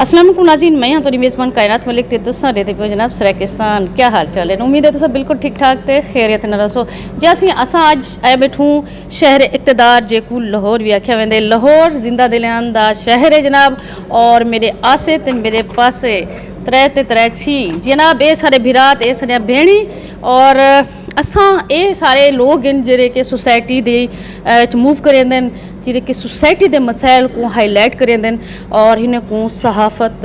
अस्सलाम वालेकुम नाज़रीन, मैं हाँ तो मेज़बान कायनात मलिक ते तुसां दे पे जनाब सराकिस्तान क्या हाल चाल है। उम्मीद है तुसा बिल्कुल ठीक ठाक ते खैरियत न रसो। जैसे असां अज आए बैठूं शहर इक़्तिदार जेकू लाहौर भी आख्या वेंदे। लाहौर जिंदा दिलां दा शहर है जनाब, और मेरे आसे ते मेरे पासे त्रै ते त्रै छी जनाब, ये सारे भिरात ये सारे भेणी और असां ये सारे लोग हैं जेरे के सोसाइटी दे मूव करेंदे, जेरे के सोसाइटी दे मसाइल को हाईलाइट करेंदे और हिन को सहाफ़त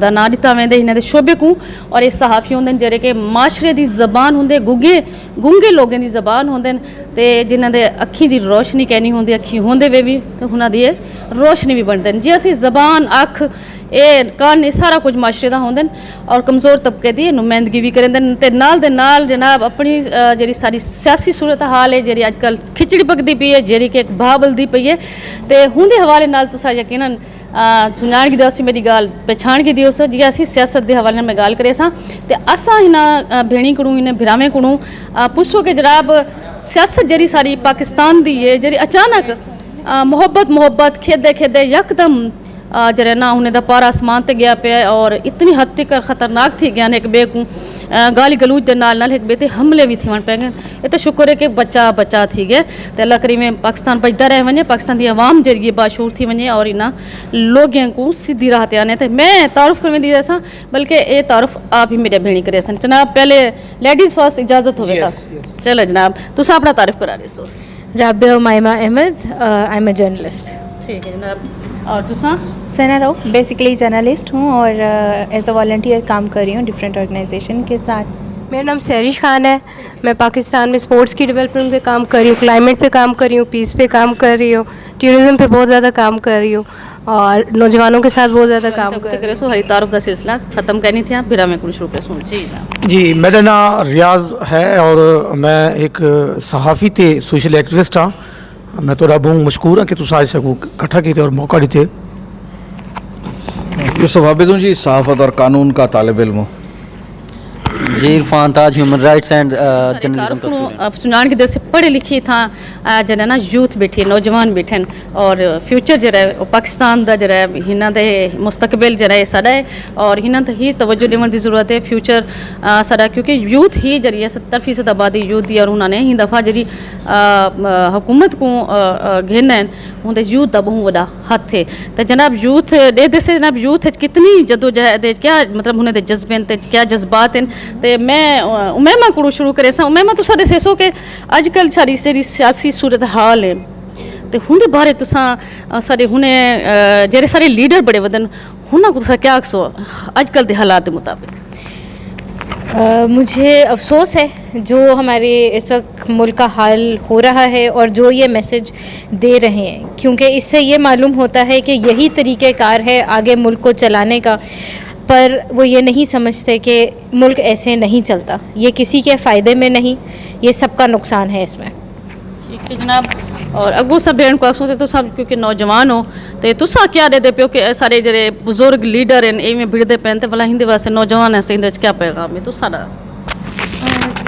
दा ना दिता वेंदे हिन दे शोबे को। और ये सहाफ़ी होंदे जेरे के माशरे दी ज़बान होंदे, गूंगे लोगों दी ज़बान होंदे ते जिन्हां दे अखी दी रोशनी कहनी होंदी, अखी होंदे वे भी ते हुनां दी रोशनी भी बनदे जी। असी ज़बान अख ये कान ये सारा कुछ माशरे दा होंदे और कमज़ोर तबके दी नुमाइंदगी भी करेंदे ते नाल दे नाल जनाब अपनी जेरी सारी सियासी सूरत हाल है जेरी अजकल खिचड़ी पकदी पई है, जेरी के बहाबलदी पई है ते हुंदे हवाले नाल तुसा यकीनन सुञाण की दसी मेरी गाल पहचान की दियो जी। असी सियासत के हवाले में गाल करे ते असां हिना भेणी कड़ू इन भिरावे कड़ू पुछो कि जनाब सियासत जरी सारी पाकिस्तान दी है जरी अचानक मोहब्बत खेदे खेदे यकदम जरा ना उन्हें दा पारा आसमान ते गया पे और इतनी हद तक खतरनाक थी गया एक बे को गाली गलूज के नाल नाल एक बे ते हमले भी थी पे गए। ये तो शुक्र है कि बचा थी गए तो अल्लाह करीम में पाकिस्तान बचता रह वने, पाकिस्तान की आवाम जरिए बाशूर थी वने और इन्ह लोगों को सीधी राह ते आने थे। मैं तारुफ करने दी रहा बल्कि ये तारुफ आप ही मेरे भेणी करे सन। जनाब पहले लेडीज़ फर्स्ट इजाज़त होगा। चलो जनाब तुसा अपना तारीफ करा रहे सो। Rabia Umaima Ahmad, I am a journalist. ठीक है जनाब। और तुसा? सना रऊफ, बेसिकली जर्नलिस्ट हूँ और एज अ वॉलंटियर काम कर रही हूँ डिफरेंट ऑर्गेनाइजेशन के साथ। मेरा नाम सैरिश खान है। मैं पाकिस्तान में स्पोर्ट्स की डेवलपमेंट पे काम कर रही हूँ, क्लाइमेट पे काम कर रही हूँ, पीस पे काम कर रही हूँ, टूरिज़म पे बहुत ज़्यादा काम कर रही हूँ और नौजवानों के साथ बहुत ज़्यादा काम कर रही हूँ। हरी तारुफ का सिलसिला ख़त्म करनी थी, फिर हमें कुछ शुरू कर जी। मेरा नाम रियाज है और मैं एक सहाफ़ी थे, सोशल एक्टिविस्ट हाँ। मैं तो बहुत मशहूर हाँ कि तुम आज सको इकट्ठा किए और मौका दिते। यूसुफ आबिद हूँ जी, सहाफ़त और कानून का तालिब इल्म हूँ जी। इरफान ताज, ह्यूमन राइट्स एंड जर्नलिज्म का स्टूडेंट। सुनान की दर से पढ़े लिखे था जरा ना यूथ बैठे नौजवान बैठे और फ्यूचर जरा पाकिस्तान का जरा हिना दे मुस्तकबिल जरा साड़ा है और हिना ही तवज्जो देने की ज़रूरत है फ्यूचर साड़ा, क्योंकि यूथ ही जरिए 70% आबादी यूथ दी और उन्होंने ही दफ़ा जी हुकूमत को घेना उनके यूथ का बहुत बड़ा हाथ है। तो जनाब यूथ दे से जनाब यूथ कितनी जदोजहद क्या मतलब उन्हें जज्बे क्या जज्बात हैं। तो मैं उमैमा को शुरू करे उमैमा तुसा दसो कि अजकल सारी सारी सियासी सूरत हाल है तो उनके बारे तुसा सारे हुने जेरे सारे लीडर बड़े वदन हुना को तुसा क्या आखसो अजकल के हालात के मुताबिक? मुझे अफसोस है जो हमारे इस वक्त मुल्क का हाल हो रहा है और जो ये मैसेज दे रहे हैं, क्योंकि इससे ये मालूम होता है कि यही तरीक़ेकार है आगे मुल्क को चलाने का, पर वो ये नहीं समझते कि मुल्क ऐसे नहीं चलता। ये किसी के फ़ायदे में नहीं, ये सबका नुकसान है इसमें। ठीक है जनाब। और अगू सब भेड़ को आसो तो सब क्योंकि नौजवान हो तो तुसा क्या दे पे कि सारे जरे बुजुर्ग लीडर हैं ये में भिड़ते पैन तो भला हिंदे वास्ते नौजवान है हिंदे क्या पैगाम है तुसा?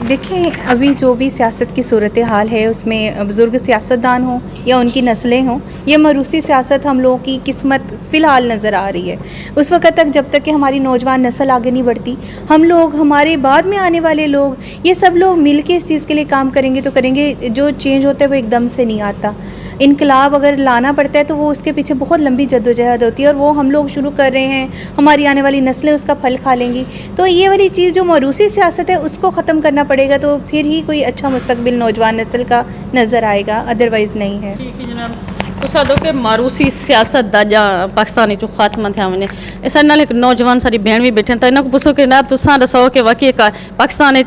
देखें, अभी जो भी सियासत की सूरत हाल है उसमें बुज़ुर्ग सियासतदान हों या उनकी नस्लें हों, ये मरूसी सियासत हम लोगों की किस्मत फ़िलहाल नज़र आ रही है। उस वक्त तक जब तक कि हमारी नौजवान नस्ल आगे नहीं बढ़ती, हम लोग हमारे बाद में आने वाले लोग ये सब लोग मिल के इस चीज़ के लिए काम करेंगे तो करेंगे। जो चेंज होता है वो एकदम से नहीं आता। इनकलाब अगर लाना पड़ता है तो वो उसके पीछे बहुत लंबी जद्दोजहद होती है और वो हम लोग शुरू कर रहे हैं, हमारी आने वाली नस्लें उसका फल खा लेंगी। तो ये वाली चीज़ जो मरूसी सियासत है उसको ख़त्म करना पड़ेगा, तो फिर ही कोई अच्छा मुस्तकबिल नौजवान नस्ल का नज़र आएगा, अदरवाइज़ नहीं है। ठीक है जनाब। तुसा दो के मारूसी सियासत दा जा पाकिस्तानी जो खात्मा थे वने ऐसा नाल एक नौजवान सारी भेण भी बैठे तो इन्हों को पुछो कि जनाब तुसा दसो कि वाकई पाकिस्तान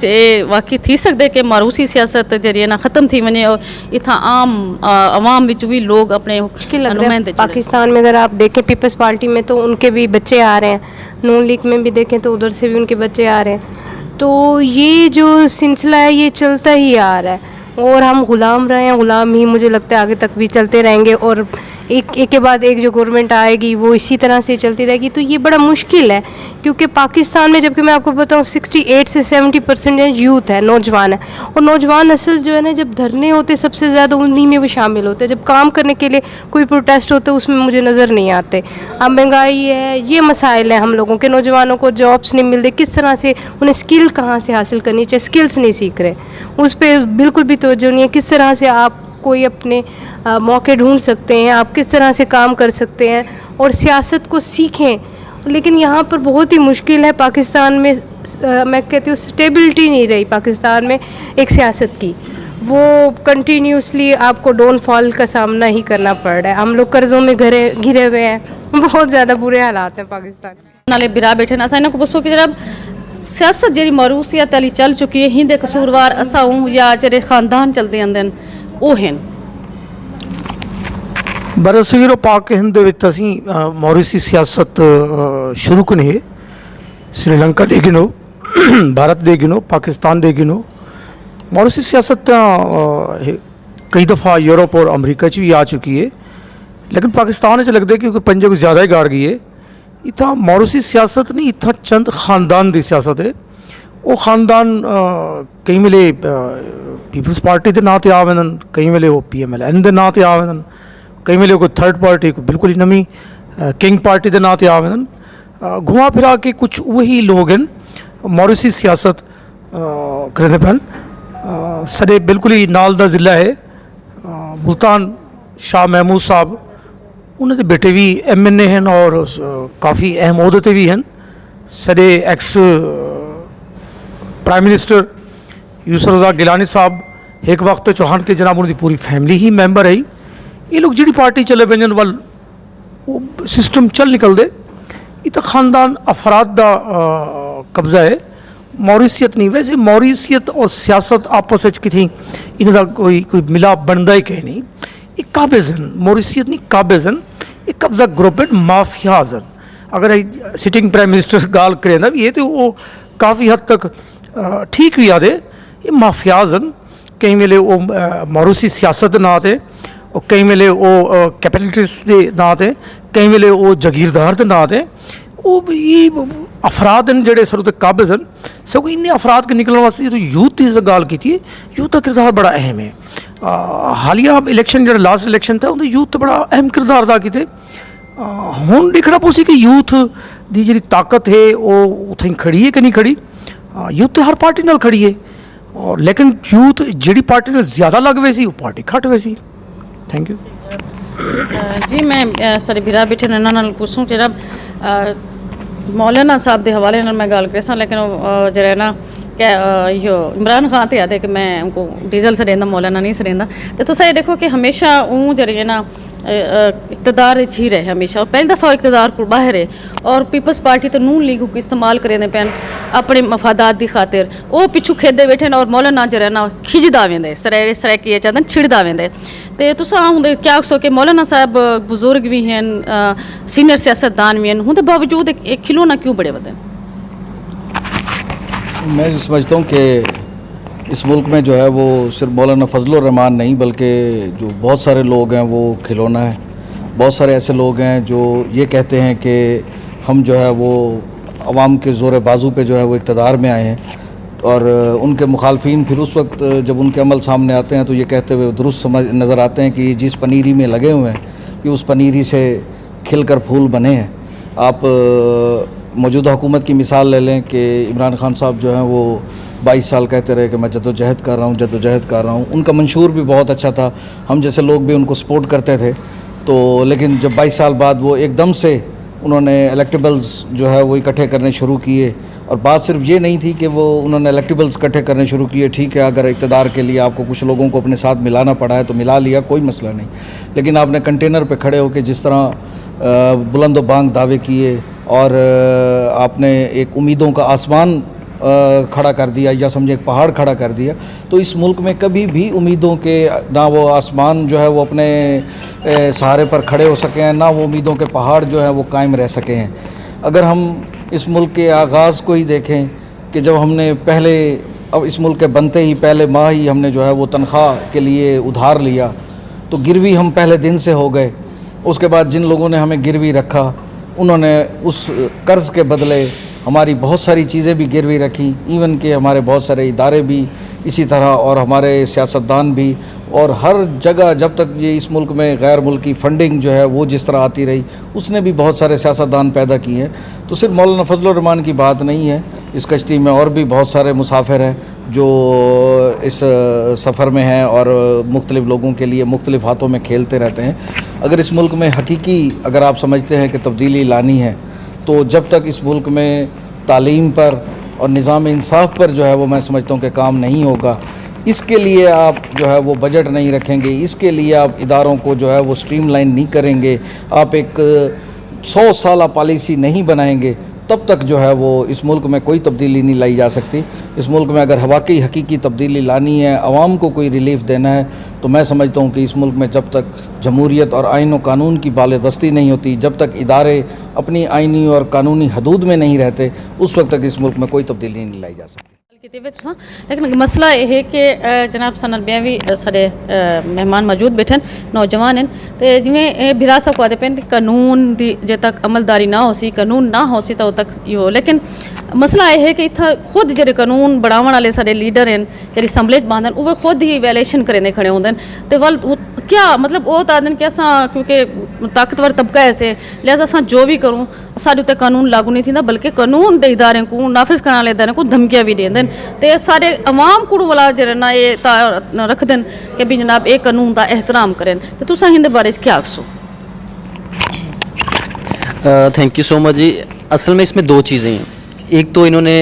वाकई थी सकते कि मारूसी सियासत जरिए ना ख़त्म थी वने और इतना आम आवाम विच भी लोग अपने नुमाइंदे पाकिस्तान में अगर आप देखें पीपल्स पार्टी में तो उनके भी बच्चे आ रहे हैं, नून लीग में भी देखें तो उधर से भी उनके बच्चे आ रहे हैं। तो ये जो सिलसिला है ये चलता ही आ रहा है और हम ग़ुलाम रहे हैं, ग़ुलाम ही मुझे लगता है आगे तक भी चलते रहेंगे और एक के बाद एक जो गवर्नमेंट आएगी वो इसी तरह से चलती रहेगी, तो ये बड़ा मुश्किल है। क्योंकि पाकिस्तान में, जबकि मैं आपको बताऊँ 68 से 70% यूथ है, नौजवान है, और नौजवान नस्ल जो है ना, जब धरने होते सबसे ज़्यादा उन्हीं में वो शामिल होते हैं। जब काम करने के लिए कोई प्रोटेस्ट होता है उसमें मुझे नज़र नहीं आते। अब महंगाई है, ये मसाइल हैं हम लोगों के, नौजवानों को जॉब्स नहीं मिल रही, किस तरह से उन्हें स्किल कहाँ से हासिल करनी चाहिए, स्किल्स नहीं सीख रहे, उस पर बिल्कुल भी तवज्जो नहीं है। किस तरह से आप कोई अपने मौके ढूंढ सकते हैं, आप किस तरह से काम कर सकते हैं और सियासत को सीखें। लेकिन यहाँ पर बहुत ही मुश्किल है पाकिस्तान में, मैं कहती हूँ स्टेबिलिटी नहीं रही पाकिस्तान में एक सियासत की, वो कंटिन्यूसली आपको डाउनफॉल का सामना ही करना पड़ रहा है। हम लोग कर्ज़ों में घिरे हुए हैं, बहुत ज़्यादा बुरे हालात हैं पाकिस्तान में। नाले बिरा बैठे ना साइना को बसो कि जनाब सियासत जी मरूसियत अली चल चुकी है, हिंदे कसूरवार असा हूँ या जेरे ख़ानदान चलते आंदे ਉਹ ਹਨ। ਬਰਸਗੀਰੋ ਪਾਕ ਹਿੰਦ ਦੇ ਵਿੱਚ ਅਸੀਂ ਮੌਰੀਸ਼ੀ ਸਿਆਸਤ ਸ਼ੁਰੂ ਕਨੇ श्रीलंका ਦੇ ਗਿਨੋ, ਭਾਰਤ ਦੇ ਗਿਨੋ, ਪਾਕਿਸਤਾਨ ਦੇ ਗਿਨੋ। ਮੌਰੀਸ਼ੀ ਸਿਆਸਤ ਤਾਂ ਕਈ ਦਫਾ यूरोप और अमरीका च भी आ चुकी है, लेकिन पाकिस्तान च लगता है क्योंकि पंजे को ज़्यादा ही गाड़ गई है। इतना मौरूसी सियासत नहीं, इतना चंद खानदान की सियासत है। वो खानदान कई वेले पीपल्स पार्टी के नाँ से आवेदन, कई वेले वो PMLN के नाँ से आवेदन, कई वेले कोई थर्ड पार्टी कोई बिल्कुल ही नवी किंग पार्टी के नाँ से आवेदन। घुमा फिरा के कुछ वही लोग हैं मॉरिसी सियासत करते पैन। सरे बिल्कुल ही नाल दा ज़िला है मुल्तान, शाह महमूद साहब उन्होंने बेटे भी MNA हैं और काफ़ी अहम ओहदे ते भी हैं। सरे ex prime minister Yousuf Razak Gilani sahab, एक वक्त चौहान के जनाब उनकी पूरी फैमिली ही मैंबर है। ये लोग जी पार्टी चले पे वाल वो सिस्टम चल निकलते, ये तो ख़ानदान अफराद का कब्जा है, मॉरिसियत नहीं। वैसे मॉरिसियत और सियासत आपस कितनी इनका कोई मिलाप बनता ही कहीं नहीं। ये काबिज़ हैं, मॉरिसियत नहीं काबिज़ हैं, ये कब्जा ग्रुप है, माफियाज हैं। अगर सिटिंग प्राइम मिनिस्टर गाल करें ना ये तो वो काफ़ी हद तक ठीक भी आते, ये माफियाज हैं। कई वेले वो मॉरूसी सियासत ना आते, और कई वेले वो कैपिटलिस्ट के ना आते, कई वेले वो जगीरदार के ना आते। वो ये अफराद हैं जोड़े सर उत्ते काबिज़ हैं। सगों इन्ने अफराद के निकलने वास्ते जो यूथ की गल की थी, यूथ का किरदार बड़ा अहम है। हालिया इलैक्शन जो लास्ट इलैक्शन था उन्हें यूथ बड़ा अहम किरदार अदा किए। हुण देखना पोसी कि यूथ की जी ताकत है वो उत्थे खड़ी है कि नहीं खड़ी। यूथ तो हर पार्टी नाल खड़ी है, और लेकिन यूथ जी पार्टी ने ज़्यादा लग वे सी वो पार्टी घट वे सी। थैंक यू जी। मैं सारे बिरा बैठे इन्होंने पूछूँ जनाब मौलाना साहब के हवाले मैं गल कर, लेकिन जरा ना क्या यो इमरान खान तो याद है कि मैं उनको डीजल से रहता, मौलाना नहीं से रहता। तो तुम ये देखो कि हमेशा ऊँ जरिए ना इकतदार ही रहे हमेशा, और पहली दफ़ा इकतदार को बाहर है, और पीपल्स पार्टी तो नून लीग को इस्तेमाल करें पैन अपने मफादात की खातिर। वो पिछू खेदे बैठे और मौलाना जरा ना खिजदा वेंदे, सरै सरै किए चाहते छिड़दा वेंदे। तो तुस हुंदे क्या आखो कि मौलाना साहब बुजुर्ग भी हैं, सीनियर सियासतदान भी हैं, होंदे बावजूद एक खिलौना क्यों बड़े बदे? मैं समझता हूँ कि इस मुल्क में जो है वो सिर्फ मौलाना फजलुर रहमान नहीं बल्कि जो बहुत सारे लोग हैं वो खिलौना है। बहुत सारे ऐसे लोग हैं जो ये कहते हैं कि हम जो है वो अवाम के ज़ोर बाजू पे जो है वो इक़्तिदार में आए हैं, और उनके मुखालफिन फिर उस वक्त जब उनके अमल सामने आते हैं तो ये कहते हुए दुरुस्त समझ नज़र आते हैं कि जिस पनीरी में लगे हुए हैं ये उस पनीरी से खिलकर फूल बने हैं। आप मौजूदा हुकूमत की मिसाल ले लें कि इमरान खान साहब जो हैं वो 22 साल कहते रहे कि मैं जद्दोजहद कर रहा हूँ, जद्दोजहद कर रहा हूँ। उनका मंशूर भी बहुत अच्छा था, हम जैसे लोग भी उनको सपोर्ट करते थे। तो लेकिन जब 22 साल बाद वो एकदम से उन्होंने इलेक्टेबल्स जो है वो इकट्ठे करने शुरू किए, और बात सिर्फ ये नहीं थी कि वो उन्होंने इलेक्टेबल्स इकट्ठे करने शुरू किए। ठीक है, अगर इक़्तिदार के लिए आपको कुछ लोगों को अपने साथ मिलाना पड़ा है तो मिला लिया, कोई मसला नहीं। लेकिन आपने कंटेनर पे खड़े होकर जिस तरह बुलंद बांग दावे किए और आपने एक उम्मीदों का आसमान खड़ा कर दिया, या समझे एक पहाड़ खड़ा कर दिया, तो इस मुल्क में कभी भी उम्मीदों के ना वो आसमान जो है वो अपने सहारे पर खड़े हो सके हैं, ना वो उम्मीदों के पहाड़ जो है वो कायम रह सके हैं। अगर हम इस मुल्क के आगाज़ को ही देखें कि जब हमने पहले, अब इस मुल्क के बनते ही पहले माह ही हमने जो है वो तनख्वाह के लिए उधार लिया, तो गिरवी हम पहले दिन से हो गए। उसके बाद जिन लोगों ने हमें गिरवी रखा उन्होंने उस कर्ज़ के बदले हमारी बहुत सारी चीज़ें भी गिरवी रखी, इवन कि हमारे बहुत सारे इदारे भी इसी तरह, और हमारे सियासतदान भी, और हर जगह जब तक ये इस मुल्क में गैर मुल्की फंडिंग जो है वो जिस तरह आती रही, उसने भी बहुत सारे सियासतदान पैदा किए हैं। तो सिर्फ मौलाना फजलुर रहमान की बात नहीं है, इस कश्ती में और भी बहुत सारे मुसाफिर हैं जो इस सफ़र में हैं और मुख्तलिफ़ लोगों के लिए मुख्तलिफ़ हाथों में खेलते रहते हैं। अगर इस मुल्क में हकीकी अगर आप समझते हैं कि तब्दीली लानी है, तो जब तक इस मुल्क में तालीम पर और निज़ाम इंसाफ पर जो है वो मैं समझता हूँ कि काम नहीं होगा, इसके लिए आप जो है वो बजट नहीं रखेंगे, इसके लिए आप इदारों को जो है वो स्ट्रीमलाइन नहीं करेंगे, आप एक 100 साला पॉलिसी नहीं बनाएंगे, तब तक जो है वो इस मुल्क में कोई तब्दीली नहीं लाई जा सकती। इस मुल्क में अगर वाकई हकीकी तब्दीली लानी है, आवाम को कोई रिलीफ देना है, तो मैं समझता हूँ कि इस मुल्क में जब तक जमहूरियत और आइन व कानून की बालेदस्ती नहीं होती, जब तक इदारे अपनी आइनी और कानूनी हदूद में नहीं रहते, उस वक्त तक इस मुल्क में कोई तब्दीली नहीं लाई जा सकती। लेकिन मसला यह है कि जनाब सनल बिया भी सारे मेहमान मौजूद बैठे नौजवान हैं, तो जिमें बिरा साहब को आते पे कानून की जे तक अमलदारी ना हो सी, कानून ना हो सी तो तक ये हो, लेकिन मसला यह है कि इतना खुद जो कानून बनाने वाले सारे लीडर हैं जी असैम्बलेज बांधन वो खुद ही वैलेशन करेंदे खड़े होंगे, तो वल क्या मतलब वो तो आदन कि अस क्योंकि ताकतवर तबका ऐसे लिहाजा अस जो भी करूँ साढ़े उत्ते कानून लागू नहीं थी, बल्कि कानून के इदारे को नाफिज करने वाले इदारे को धमकियां भी देंदे ते सारे अवाम को वाला जो ना ये रख दें कि भी जनाब ये कानून का एहतराम करें, तो तुस इंदे बारे क्या आखसो? थैंक यू सो मच जी। असल में इसमें दो चीज़ें हैं। एक तो इन्होंने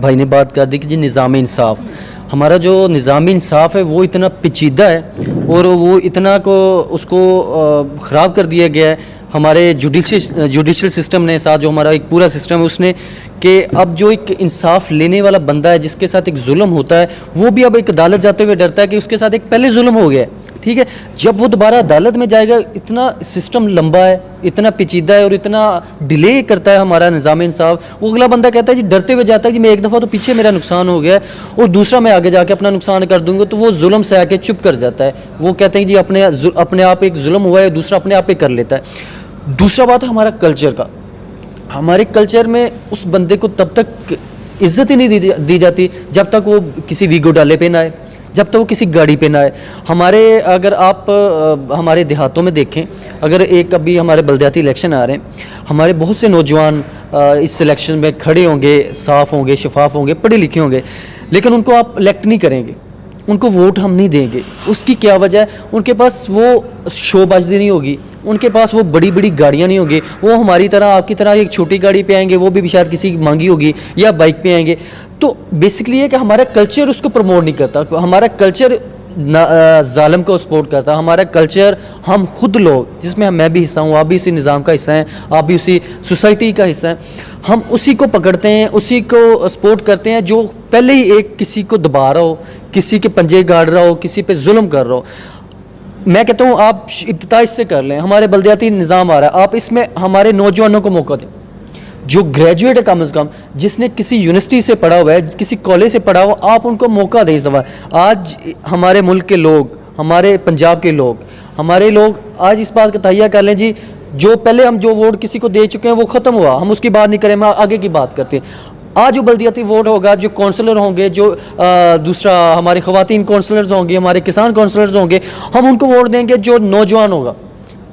भाई ने बात कर दी कि जी निज़ाम इंसाफ, हमारा जो निज़ाम इंसाफ है वो इतना पेचीदा है और वो इतना को उसको ख़राब कर दिया गया है हमारे जुडिशल सिस्टम ने, साथ जो हमारा एक पूरा सिस्टम है उसने, कि अब जो एक इंसाफ लेने वाला बंदा है जिसके साथ एक जुल्म होता है, वो भी अब एक अदालत जाते हुए डरता है कि उसके साथ एक पहले जुल्म हो गया है, ठीक है। जब वो दोबारा अदालत में जाएगा, इतना सिस्टम लंबा है, इतना पेचीदा है और इतना डिले करता है हमारा निज़ाम इंसाफ, वो अगला बंदा कहता है जी डरते हुए जाता है कि मैं एक दफ़ा तो पीछे मेरा नुकसान हो गया है और दूसरा मैं आगे जाके अपना नुकसान कर दूंगा, तो वो जुल्म से आके चुप कर जाता है। वो कहते हैं जी अपने आप एक जुल्म हुआ है, दूसरा अपने आप पे कर लेता है। दूसरा बात है हमारा कल्चर का। हमारे कल्चर में उस बंदे को तब तक इज्जत ही नहीं दी जाती जब तक वो किसी वीगो डाले पे ना आए, जब तक वो किसी गाड़ी पे ना आए। अगर आप हमारे देहातों में देखें, अगर एक अभी हमारे बलदियाती इलेक्शन आ रहे हैं, हमारे बहुत से नौजवान इस सिलेक्शन में खड़े होंगे, साफ़ होंगे, शफाफ होंगे, पढ़े लिखे होंगे, लेकिन उनको आप इलेक्ट नहीं करेंगे, उनको वोट हम नहीं देंगे। उसकी क्या वजह है? उनके पास वो शोबाजी नहीं होगी, उनके पास वो बड़ी बड़ी गाड़ियाँ नहीं होगी, वो हमारी तरह आपकी तरह एक छोटी गाड़ी पे आएंगे, वो भी शायद किसी की मांगी होगी, या बाइक पे आएंगे। तो बेसिकली ये कि हमारा कल्चर उसको प्रमोट नहीं करता, हमारा कल्चर जालिम को सपोर्ट करता, हमारा कल्चर हम खुद लोग, जिसमें मैं भी हिस्सा हूँ, आप भी उसी निज़ाम का हिस्सा हैं, आप भी उसी सोसाइटी का हिस्सा हैं, हम उसी को पकड़ते हैं, उसी को सपोर्ट करते हैं जो पहले ही एक किसी को दबा रहा हो, किसी के पंजे गाड़ रहा हो, किसी पे जुल्म कर रहा हो। मैं कहता हूँ आप इब्तिदा इससे कर लें। हमारे बलदियाती निज़ाम आ रहा है, आप इसमें हमारे नौजवानों को मौका दें, जो ग्रेजुएट है कम से कम, जिसने किसी यूनिवर्सिटी से पढ़ा हुआ है, किसी कॉलेज से पढ़ा हुआ, आप उनको मौका दें इस दफ़ा। आज हमारे मुल्क के लोग, हमारे पंजाब के लोग, हमारे लोग आज इस बात का तहैया कर लें जी, जो पहले हम जो वोट किसी को दे चुके हैं वो ख़त्म हुआ, हम उसकी बात नहीं करें, हम आगे की बात करते हैं। आज जो बल्दियाती वोट होगा, जो काउंसलर होंगे, जो दूसरा हमारे ख़वातीन काउंसलर्स होंगे, हमारे किसान काउंसलर्स होंगे, हम उनको वोट देंगे जो नौजवान होगा,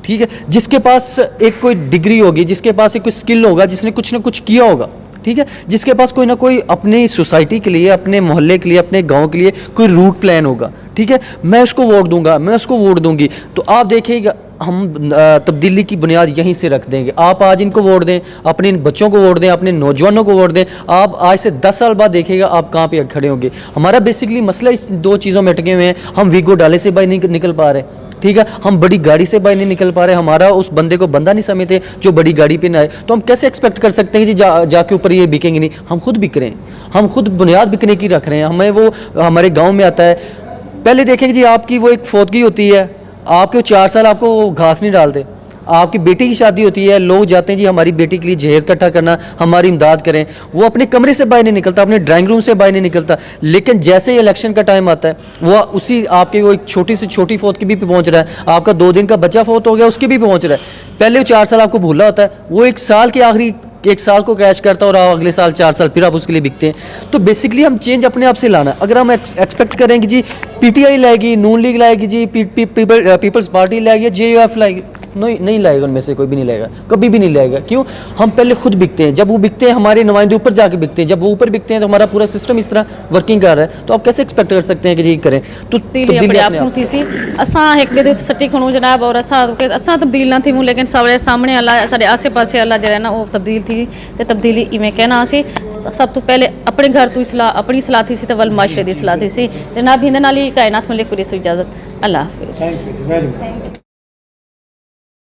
ठीक है, जिसके पास एक कोई डिग्री होगी, जिसके पास एक कोई स्किल होगा, जिसने कुछ ना कुछ किया होगा, ठीक है, जिसके पास कोई ना कोई अपनी सोसाइटी के लिए, अपने मोहल्ले के लिए, अपने गांव के लिए कोई रूट प्लान होगा, ठीक है, मैं उसको वोट दूंगा, मैं उसको वोट दूंगी। तो आप देखिएगा हम तब्दीली की बुनियाद यहीं से रख देंगे। आप आज इनको वोट दें, अपने बच्चों को वोट दें, अपने नौजवानों को वोट दें, आप आज से 10 साल बाद देखिएगा आप कहाँ पे खड़े होंगे। हमारा बेसिकली मसला इस दो चीज़ों में अटके हुए हैं। हम वीगो डाले से बाहर नहीं निकल पा रहे, ठीक है, हम बड़ी गाड़ी से बाहर नहीं निकल पा रहे, हमारा उस बंदे को बंदा नहीं समझते जो बड़ी गाड़ी पे ना आए, तो हम कैसे एक्सपेक्ट कर सकते हैं कि जी जाके ऊपर ये बिकेंगे नहीं। हम खुद बिक रहे हैं, हम खुद बुनियाद बिकने की रख रहे हैं। हमें वो हमारे गाँव में आता है, पहले देखेंगे जी आपकी वो एक फौतगी होती है, आपके 4 साल आपको घास नहीं डालते, آپ کی بیٹی کی شادی ہوتی ہے, لوگ جاتے ہیں جی ہماری بیٹی کے لیے جہیز اکٹھا کرنا, ہماری امداد کریں, وہ اپنے کمرے سے باہر نہیں نکلتا, اپنے ڈرائنگ روم سے باہر نہیں نکلتا. لیکن جیسے ہی الیکشن کا ٹائم آتا ہے وہ اسی آپ کے وہ ایک چھوٹی سے چھوٹی فوت کی بھی پہ پہنچ رہا ہے, آپ کا 2 دن کا بچہ فوت ہو گیا اس کے بھی پہنچ رہا ہے. پہلے وہ 4 سال آپ کو بھولا ہوتا ہے, وہ 1 سال کے آخری 1 سال کو کیش کرتا ہے اور آپ اگلے سال 4 سال پھر آپ اس کے لیے بکتے ہیں. تو بیسکلی ہم چینج اپنے آپ سے لانا ہے. اگر ہم ایکسپیکٹ کریں کہ جی پی ٹی آئی لائے گی, نون لیگ لائے گی, جی پیپلز پارٹی لائے گی, جے یو ایف لائے گی, نہیں لائے گا, ان میں سے کوئی بھی نہیں لائے گا, کبھی بھی نہیں لائے گا. کیوں؟ ہم پہلے خود بکتے ہیں, جب وہ بکتے ہیں ہمارے نمائندے اوپر جا کے بکتے ہیں, جب وہ اوپر بکتے ہیں تو ہمارا پورا سسٹم اس طرح ورکنگ کر رہا ہے. تو آپ کیسے ایکسپیکٹ کر سکتے ہیں کہ جی کریں؟ تو تبدیلی اپنے آپ کو تھی سی اساں ایک دے سٹی کھنو جناب, اور اساں تبدیل نہ تھیوں, لیکن سارے سامنے والا سارے آسے پاسے والا جو ہے نا وہ تبدیل تھی. تے تبدیلی ایویں کہنا سی سب تو پہلے اپنے گھر تو اصلاح, اپنی اصلاح تھی سی تے ول معاشرے دی اصلاح تھی سی. جناب ہند نال ہی کائنات ملک پوری سو اجازت. اللہ حافظ.